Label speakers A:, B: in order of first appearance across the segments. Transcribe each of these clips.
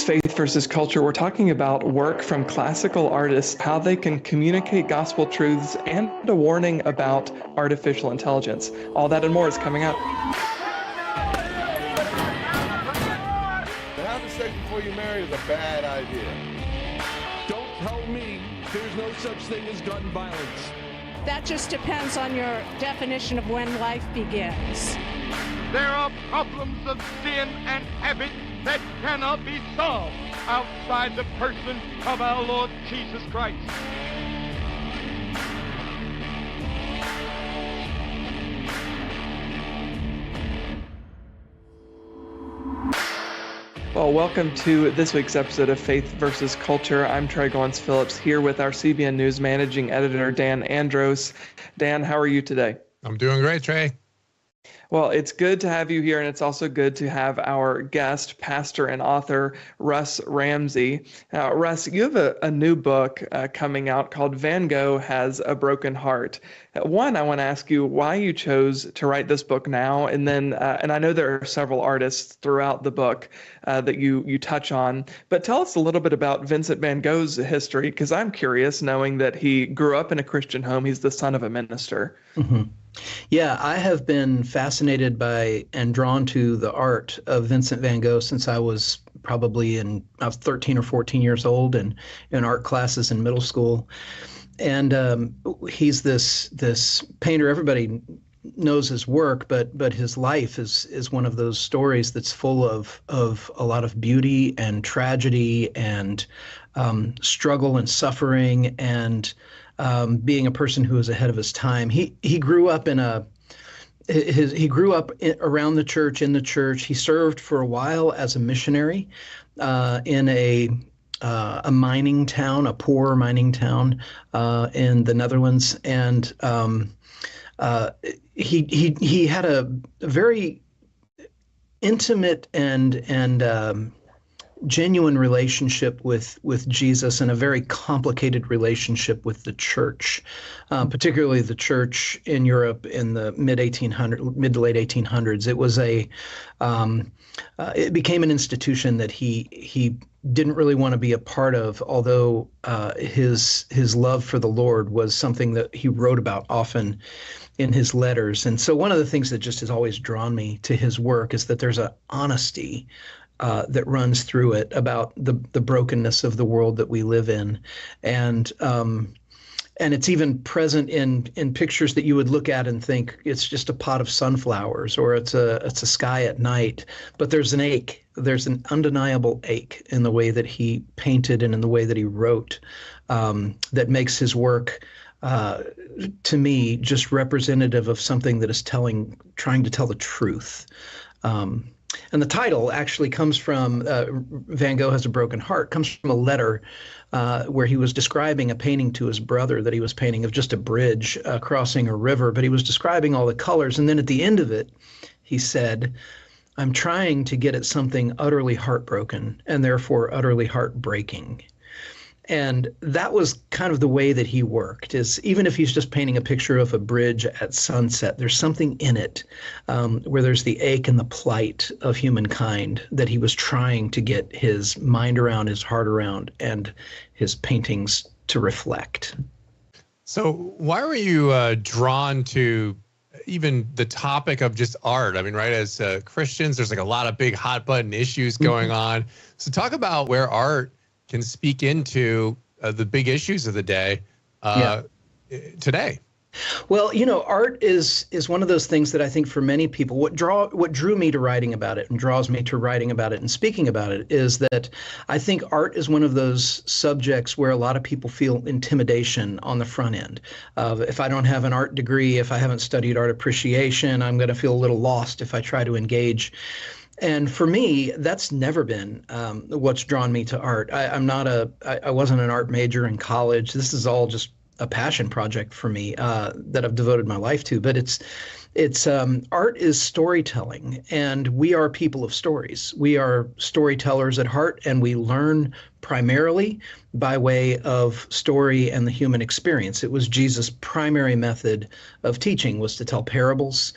A: Faith versus Culture, we're talking about work from classical artists, how they can communicate gospel truths, and a warning about artificial intelligence. All that and more is coming up.
B: To have sex before you marry is a bad idea.
C: Don't tell me there's no such thing as gun violence.
D: That just depends on your definition of when life begins.
E: There are problems of sin and habit that cannot be solved outside the person of our Lord Jesus Christ.
A: Well, welcome to this week's episode of Faith versus Culture. I'm Goins-Phillips here with our CBN News managing editor, Dan Andros. Dan, how are you today?
F: I'm doing great, Trey.
A: Well, it's good to have you here, and it's also good to have our guest, pastor and author, Russ Ramsey. Russ, you have a new book coming out called Van Gogh Has a Broken Heart. One, I want to ask you why you chose to write this book now, and then, and I know there are several artists throughout the book that you touch on, but tell us a little bit about Vincent van Gogh's history, because I'm curious, knowing that he grew up in a Christian home. He's the son of a minister.
G: Mm-hmm. Yeah, I have been fascinated by and drawn to the art of Vincent van Gogh since I was probably I was 13 or 14 years old and in art classes in middle school. And he's this painter. Everybody knows his work, but his life is one of those stories that's full of a lot of beauty and tragedy and struggle and suffering and being a person who was ahead of his time. He grew up around the church, in the church. He served for a while as a missionary in a mining town, a poor mining town in the Netherlands, and he had a very intimate and genuine relationship with Jesus and a very complicated relationship with the church, particularly the church in Europe in the mid to late 1800s. It was it became an institution that he didn't really want to be a part of, although his love for the Lord was something that he wrote about often in his letters. And so one of the things that just has always drawn me to his work is that there's an honesty that runs through it about the brokenness of the world that we live in, and it's even present in pictures that you would look at and think it's just a pot of sunflowers or it's a sky at night. But there's an ache, there's an undeniable ache in the way that he painted and in the way that he wrote that makes his work to me just representative of something that is trying to tell the truth. And the title actually comes from Van Gogh Has a Broken Heart, comes from a letter where he was describing a painting to his brother that he was painting of just a bridge crossing a river, but he was describing all the colors. And then at the end of it, he said, "I'm trying to get at something utterly heartbroken and therefore utterly heartbreaking." And that was kind of the way that he worked, is even if he's just painting a picture of a bridge at sunset, there's something in it where there's the ache and the plight of humankind that he was trying to get his mind around, his heart around, and his paintings to reflect.
F: So why were you drawn to even the topic of just art? I mean, right, as Christians, there's like a lot of big hot button issues going on. So talk about where art can speak into the big issues of the day today.
G: Well, art is one of those things that I think for many people, what drew me to writing about it and draws me to writing about it and speaking about it is that I think art is one of those subjects where a lot of people feel intimidation on the front end. If I don't have an art degree, if I haven't studied art appreciation, I'm going to feel a little lost if I try to engage. And for me, that's never been what's drawn me to art. I wasn't an art major in college. This is all just a passion project for me that I've devoted my life to. But It's art is storytelling, and we are people of stories. We are storytellers at heart, and we learn primarily by way of story and the human experience. It was Jesus' primary method of teaching, was to tell parables,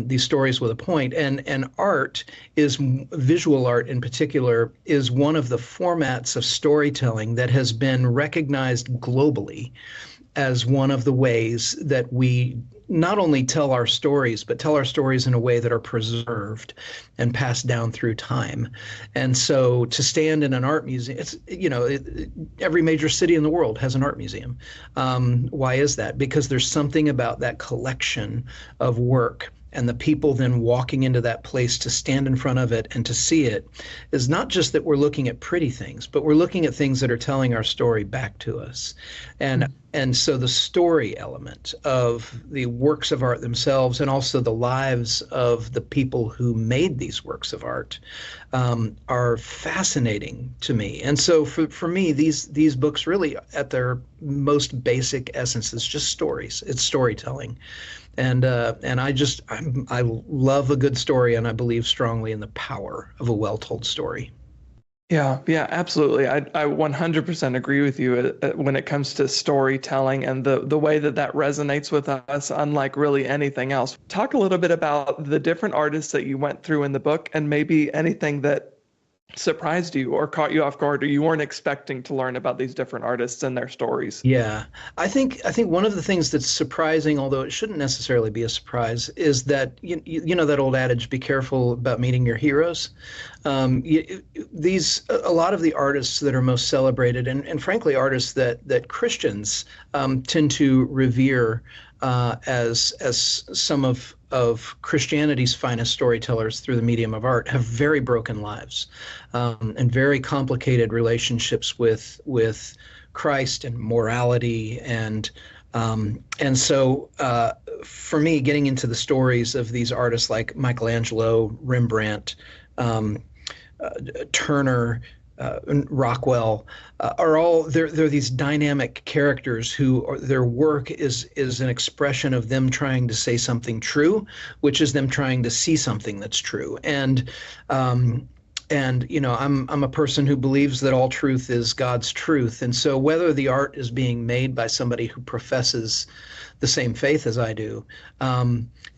G: these stories with a point. And art is, visual art in particular, is one of the formats of storytelling that has been recognized globally as one of the ways that we not only tell our stories, but tell our stories in a way that are preserved and passed down through time. And so to stand in an art museum, it's, every major city in the world has an art museum. Why is that? Because there's something about that collection of work, and the people then walking into that place to stand in front of it and to see it, is not just that we're looking at pretty things, but we're looking at things that are telling our story back to us. And so the story element of the works of art themselves, and also the lives of the people who made these works of art, are fascinating to me. And so for me, these books really, at their most basic essence, is just stories. It's storytelling. And I love a good story, and I believe strongly in the power of a well-told story.
A: Yeah, absolutely. I 100% agree with you when it comes to storytelling and the way that resonates with us, unlike really anything else. Talk a little bit about the different artists that you went through in the book, and maybe anything that surprised you or caught you off guard, or you weren't expecting to learn about these different artists and their stories.
G: Yeah, I think one of the things that's surprising, although it shouldn't necessarily be a surprise, is that you know that old adage, be careful about meeting your heroes. A lot of the artists that are most celebrated, and frankly artists that Christians tend to revere as some of Christianity's finest storytellers through the medium of art, have very broken lives, and very complicated relationships with Christ and morality, and so for me, getting into the stories of these artists like Michelangelo, Rembrandt, Turner, Rockwell, are all they're these dynamic characters who their work is an expression of them trying to say something true, which is them trying to see something that's true. And I'm a person who believes that all truth is God's truth, and so whether the art is being made by somebody who professes the same faith as I do,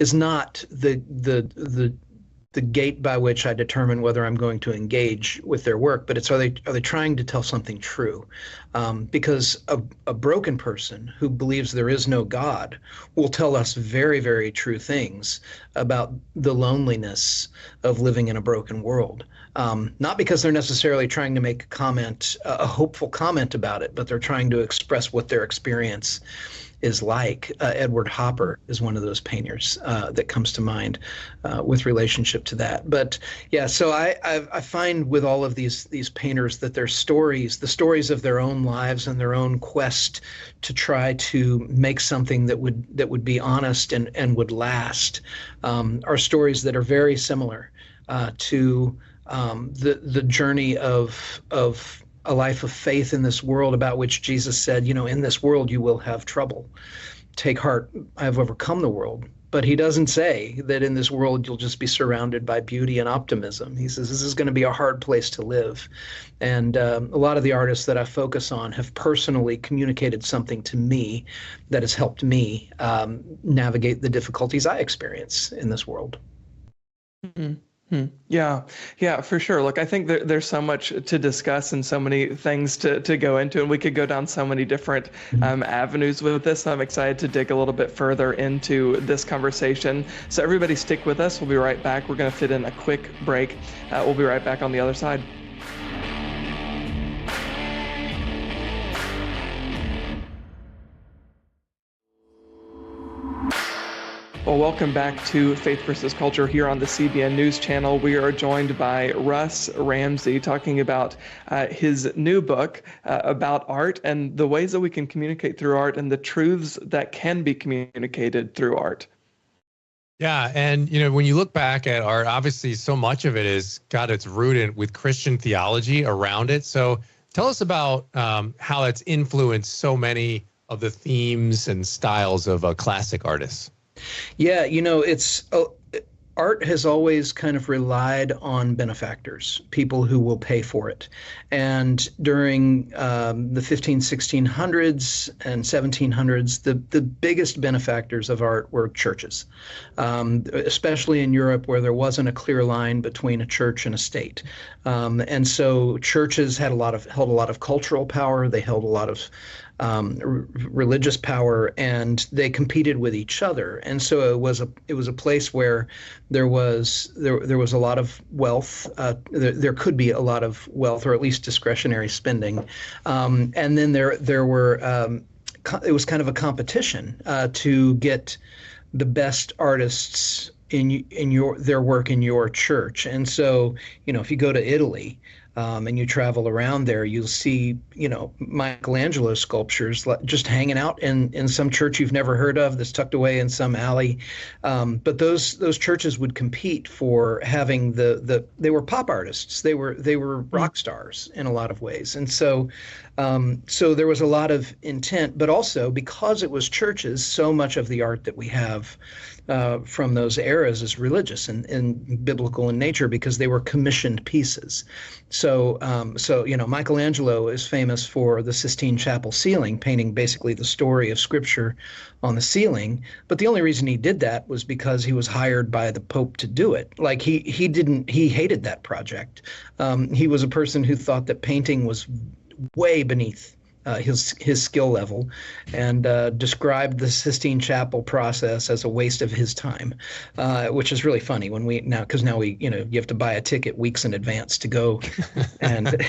G: is not the gate by which I determine whether I'm going to engage with their work, but it's are they trying to tell something true? Because a broken person who believes there is no God will tell us very, very true things about the loneliness of living in a broken world. Not because they're necessarily trying to make a hopeful comment about it, but they're trying to express what their experience is like. Edward Hopper is one of those painters that comes to mind with relationship to that. But yeah, so I find with all of these painters that their stories, the stories of their own lives and their own quest to try to make something that would be honest and would last, are stories that are very similar to the journey of a life of faith in this world, about which Jesus said, in this world you will have trouble. Take heart, I have overcome the world. But he doesn't say that in this world you'll just be surrounded by beauty and optimism. He says this is going to be a hard place to live. And a lot of the artists that I focus on have personally communicated something to me that has helped me navigate the difficulties I experience in this world.
A: Mm-hmm. Yeah, for sure. Look, I think there's so much to discuss and so many things to go into, and we could go down so many different avenues with this. I'm excited to dig a little bit further into this conversation. So everybody stick with us. We'll be right back. We're going to fit in a quick break. We'll be right back on the other side. Well, welcome back to Faith versus Culture here on the CBN News Channel. We are joined by Russ Ramsey talking about his new book about art and the ways that we can communicate through art and the truths that can be communicated through art.
F: Yeah, and when you look back at art, obviously so much of it is got its root with Christian theology around it. So tell us about how that's influenced so many of the themes and styles of classic artists.
G: Yeah, it's art has always kind of relied on benefactors, people who will pay for it. And during the 1600s and 1700s, the biggest benefactors of art were churches, especially in Europe where there wasn't a clear line between a church and a state. And so churches held a lot of cultural power. They held a lot of religious power, and they competed with each other. And so it was a place where there was a lot of wealth. There could be a lot of wealth, or at least discretionary spending. And then there were it was kind of a competition to get the best artists in their work in your church. And so, if you go to Italy, and you travel around there, you'll see, Michelangelo sculptures just hanging out in some church you've never heard of that's tucked away in some alley. But those churches would compete for having they were pop artists. They were rock stars in a lot of ways. And so there was a lot of intent, but also because it was churches, so much of the art that we have from those eras is religious and biblical in nature because they were commissioned pieces. So Michelangelo is famous for the Sistine Chapel ceiling, painting basically the story of Scripture on the ceiling. But the only reason he did that was because he was hired by the Pope to do it. Like he hated that project. He was a person who thought that painting was way beneath his skill level, and described the Sistine Chapel process as a waste of his time, which is really funny because now you have to buy a ticket weeks in advance to go and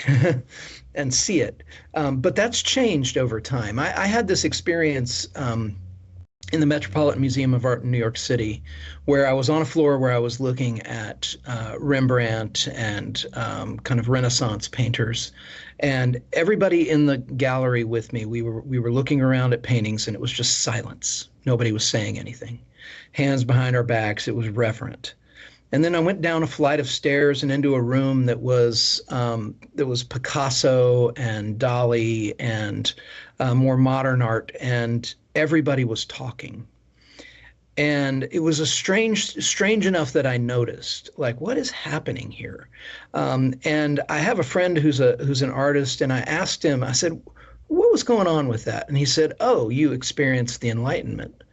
G: and see it. But that's changed over time. I had this experience in the Metropolitan Museum of Art in New York City, where I was on a floor where I was looking at Rembrandt and kind of Renaissance painters. And everybody in the gallery with me, we were looking around at paintings, and it was just silence. Nobody was saying anything. Hands behind our backs, it was reverent. And then I went down a flight of stairs and into a room that was Picasso and Dali and more modern art, and everybody was talking. And it was strange enough that I noticed, like, what is happening here? And I have a friend who's an artist, and I asked him, I said, what was going on with that? And he said, oh, you experienced the Enlightenment.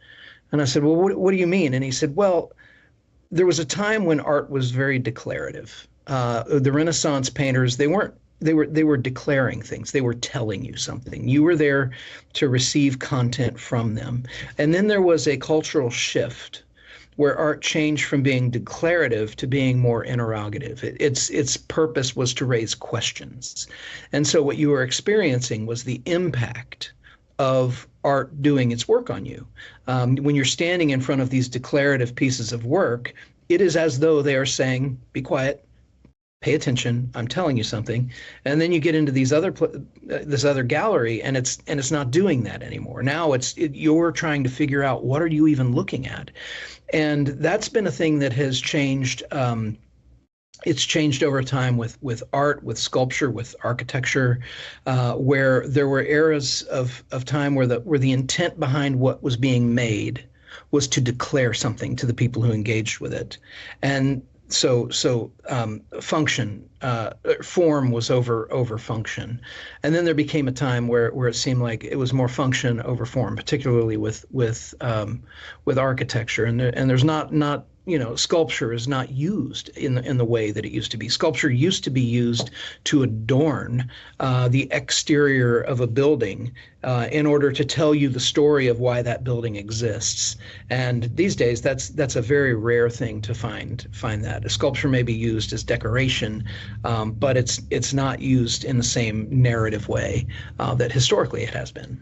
G: And I said, well, what do you mean? And he said, well, there was a time when art was very declarative. The Renaissance painters, they were declaring things. They were telling you something. You were there to receive content from them. And then there was a cultural shift where art changed from being declarative to being more interrogative. Its purpose was to raise questions. And so what you were experiencing was the impact of art doing its work on you. When you're standing in front of these declarative pieces of work, it is as though they are saying, be quiet, pay attention, I'm telling you something. And then you get into this other gallery, and it's not doing that anymore. Now you're trying to figure out, what are you even looking at? And that's been a thing that has changed. It's changed over time with art, with sculpture, with architecture, where there were eras of time where the intent behind what was being made was to declare something to the people who engaged with it. And so function, form was over function. And then there became a time where it seemed like it was more function over form, particularly with architecture. And there's not sculpture is not used in the way that it used to be. Sculpture used to be used to adorn the exterior of a building in order to tell you the story of why that building exists. And these days, that's a very rare thing to find that. A sculpture may be used as decoration, but it's not used in the same narrative way that historically it has been.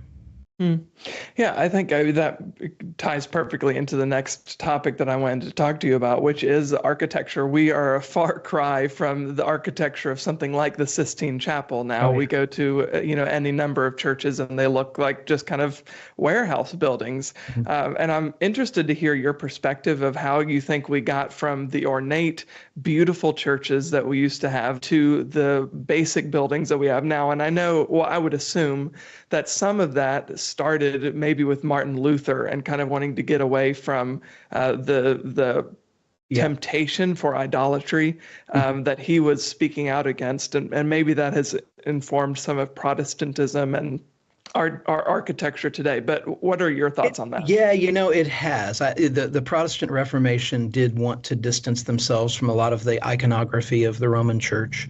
A: Yeah, I think that ties perfectly into the next topic that I wanted to talk to you about, which is architecture. We are a far cry from the architecture of something like the Sistine Chapel now. We go to any number of churches, and they look like just kind of warehouse buildings. And I'm interested to hear your perspective of how you think we got from the ornate, beautiful churches that we used to have to the basic buildings that we have now. And I would assume that some of that started maybe with Martin Luther and kind of wanting to get away from the temptation for idolatry that he was speaking out against, and maybe that has informed some of Protestantism and our architecture today. But what are your thoughts on that?
G: Yeah, it has. The Protestant Reformation did want to distance themselves from a lot of the iconography of the Roman Church,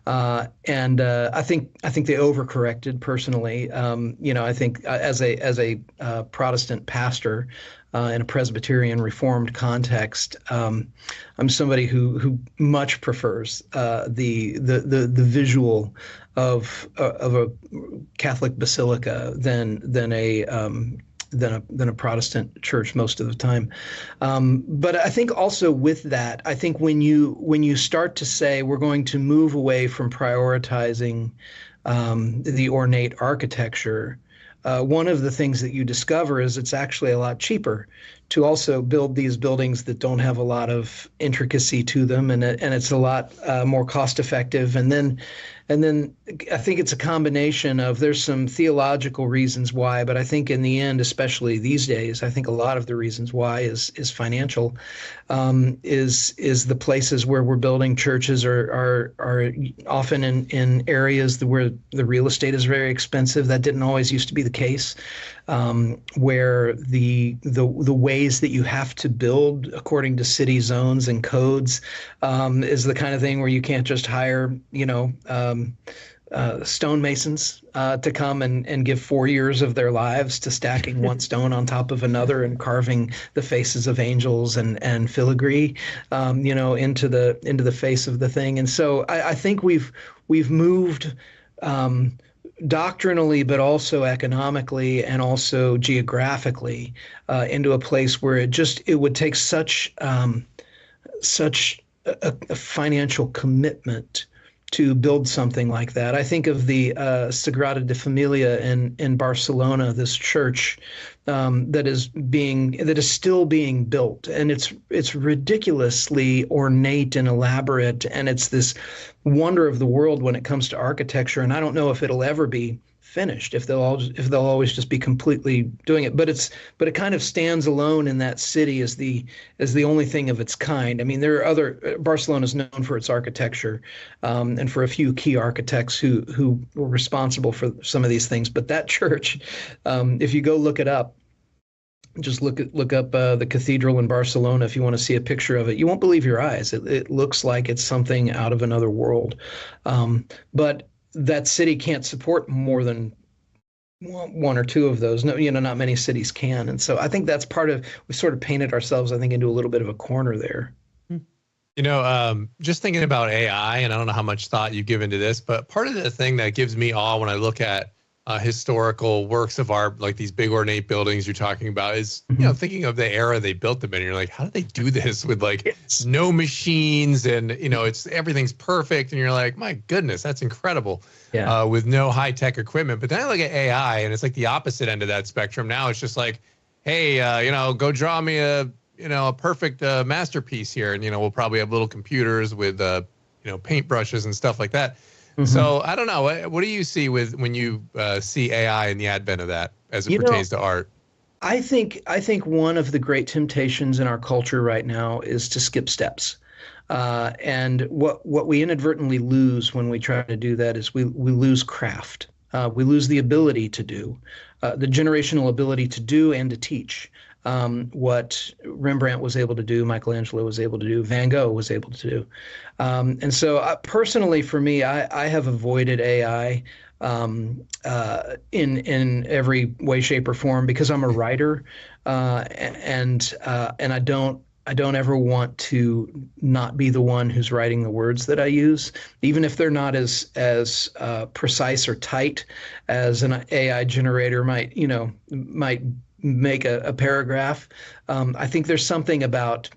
G: and I think they overcorrected. Personally, I think as a Protestant pastor in a Presbyterian Reformed context, I'm somebody who much prefers the visual of a Catholic basilica than a Protestant church most of the time. But I think also with that, I think when you start to say we're going to move away from prioritizing the ornate architecture, one of the things that you discover is it's actually a lot cheaper to also build these buildings that don't have a lot of intricacy to them, and it's a lot more cost effective. And then I think it's a combination of, there's some theological reasons why, but I think in the end, especially these days, I think a lot of the reasons why is financial. Is the places where we're building churches are often in areas where the real estate is very expensive. That didn't always used to be the case. Where the ways that you have to build according to city zones and codes is the kind of thing where you can't just hire stonemasons to come and give 4 years of their lives to stacking one stone on top of another and carving the faces of angels and filigree into the face of the thing. And so I think we've moved doctrinally, but also economically and also geographically into a place where it would take such a financial commitment to build something like that. I think of the Sagrada de Familia in Barcelona, this church that is still being built, and it's ridiculously ornate and elaborate, and it's this wonder of the world when it comes to architecture. And I don't know if it'll ever be finished, if they'll always just be completely doing it, but it kind of stands alone in that city as the only thing of its kind. I mean, there are Barcelona's known for its architecture, and for a few key architects who were responsible for some of these things. But that church, if you go look it up, just look up the cathedral in Barcelona if you want to see a picture of it. You won't believe your eyes. It looks like it's something out of another world. But that city can't support more than one or two of those. No, not many cities can. And so I think that's part of, we sort of painted ourselves, I think, into a little bit of a corner there.
F: Just thinking about AI, and I don't know how much thought you give into this, but part of the thing that gives me awe when I look at historical works of art, like these big ornate buildings you're talking about, is thinking of the era they built them in. You're like, how did they do this with no machines, and it's everything's perfect, and you're like, my goodness, that's incredible. Yeah. With no high tech equipment. But then I look at AI, and it's like the opposite end of that spectrum. Now it's just like, hey, go draw me a perfect masterpiece here, and we'll probably have little computers with paintbrushes and stuff like that. Mm-hmm. So I don't know. What do you see when you see AI and the advent of that as it pertains to art?
G: I think one of the great temptations in our culture right now is to skip steps. And what we inadvertently lose when we try to do that is we lose craft. We lose the ability to do, the generational ability to do and to teach. What Rembrandt was able to do, Michelangelo was able to do, Van Gogh was able to do. And so personally for me, I have avoided AI in every way, shape, or form, because I'm a writer, and I don't ever want to not be the one who's writing the words that I use, even if they're not as precise or tight as an AI generator might make a paragraph. I think there's something about,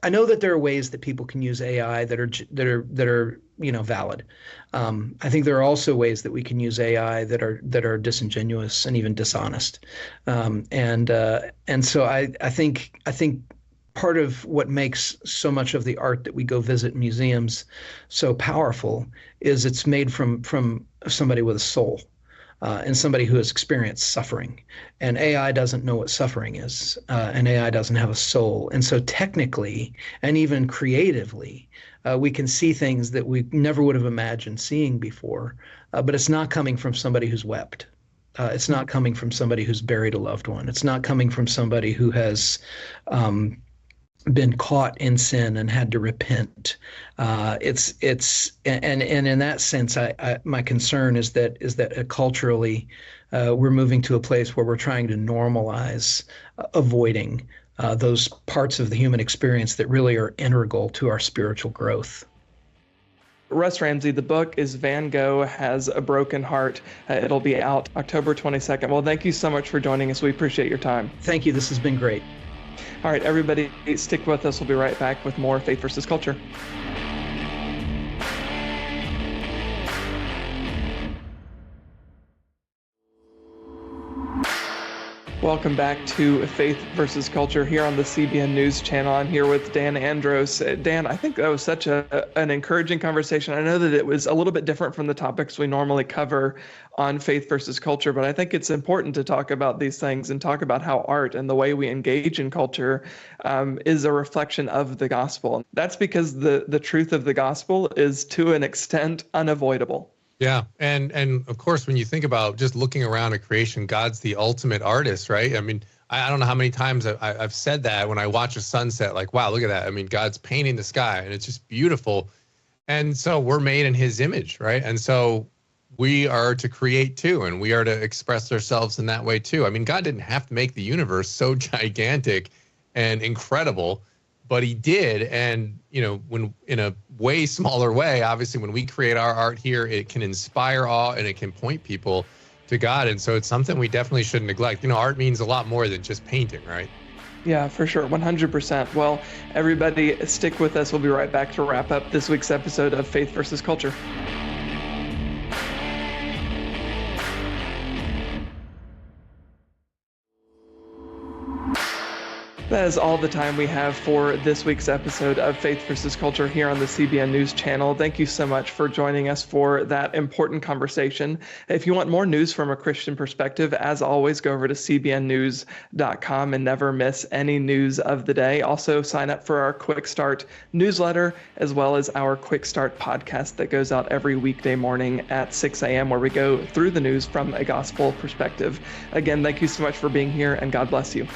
G: I know that there are ways that people can use AI that are valid. I think there are also ways that we can use AI that are disingenuous and even dishonest. And so I think part of what makes so much of the art that we go visit museums so powerful is it's made from somebody with a soul. and somebody who has experienced suffering. And AI doesn't know what suffering is, and AI doesn't have a soul. And so technically, and even creatively, we can see things that we never would have imagined seeing before, but it's not coming from somebody who's wept. It's not coming from somebody who's buried a loved one. It's not coming from somebody who has been caught in sin and had to repent. And in that sense, my concern is that culturally, we're moving to a place where we're trying to normalize avoiding those parts of the human experience that really are integral to our spiritual growth.
A: Russ Ramsey, the book is Van Gogh Has a Broken Heart. It'll be out October 22nd. Well, thank you so much for joining us. We appreciate your time.
G: Thank you. This has been great.
A: All right, everybody, stick with us. We'll be right back with more Faith versus Culture. Welcome back to Faith versus Culture here on the CBN News Channel. I'm here with Dan Andros. Dan, I think that was such an encouraging conversation. I know that it was a little bit different from the topics we normally cover on Faith versus Culture, but I think it's important to talk about these things and talk about how art and the way we engage in culture is a reflection of the gospel. That's because the truth of the gospel is, to an extent, unavoidable.
F: Yeah. And of course, when you think about just looking around at creation, God's the ultimate artist, right? I mean, I don't know how many times I've said that when I watch a sunset, like, wow, look at that. I mean, God's painting the sky and it's just beautiful. And so we're made in his image, right? And so we are to create too, and we are to express ourselves in that way too. I mean, God didn't have to make the universe so gigantic and incredible, but he did. And, when in a way smaller way, obviously, when we create our art here, it can inspire awe and it can point people to God. And so it's something we definitely shouldn't neglect. Art means a lot more than just painting, right?
A: Yeah, for sure. 100%. Well, everybody stick with us. We'll be right back to wrap up this week's episode of Faith versus Culture. That is all the time we have for this week's episode of Faith versus Culture here on the CBN News Channel. Thank you so much for joining us for that important conversation. If you want more news from a Christian perspective, as always, go over to cbnnews.com and never miss any news of the day. Also, sign up for our Quick Start newsletter, as well as our Quick Start podcast that goes out every weekday morning at 6 a.m., where we go through the news from a gospel perspective. Again, thank you so much for being here, and God bless you.